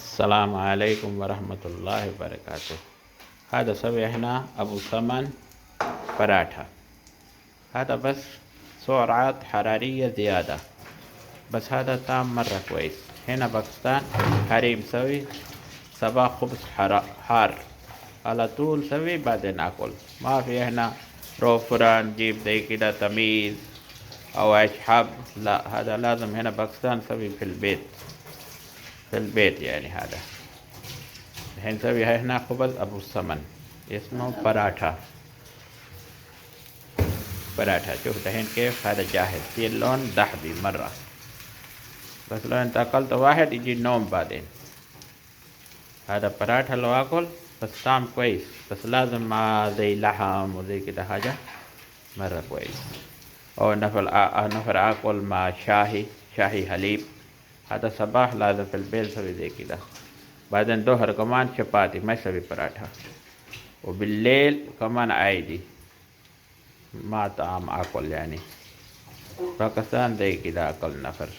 السلام عليكم ورحمة الله وبركاته. هذا سوي هنا أبو ثمن پراٹھا. هذا بس سعرات حرارية زيادة، بس هذا طعم مرة كويس. هنا باكستان حريم سوي صباح خبز حار على طول سوي بعدين أكل. ما في هنا روفران جيب زي كده تميز أو أشحاب، لا، هذا لازم هنا باكستان سوي في البيت، في البيت يعني. هذا الحين سوي هنا خبز أبو الثمن اسمه پراٹھا. شوف الحين كيف هذا جاهز. في اللون ذهبي مرة، بس لو انت اكلت واحد يجي النوم بعدين. هذا پراٹھا لو اكل بس طعم كويس، بس لازم مع زي لحم وزي كده حاجة مرة كويس. او نفر اكل مع شاهي حليب. هذا صباح لازم في البيت سوي زي كده. بعدين ظهر كمان شباتی ما يسوي پراٹھا، وبالليل كمان عادي ما طعم اكل يعني. باكستان زي كده اكل نفر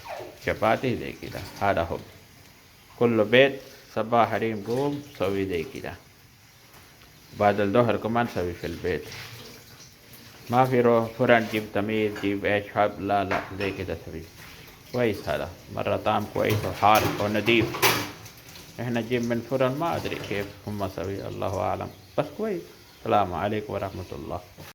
شباتی زي كده. هذا هو كل بيت صباح حريم قوم سوي زي كده. بعد الظهر كمان سوي في البيت. ما في روح فرن جيب تميز جيب ايش حب، لا زي كده سوي كويس. هذا مرة طعم كويس وحار ونظيف. احنا نجيب من فرن ما ادري كيف هم سوي، الله اعلم، بس كويس. السلام عليكم ورحمة الله.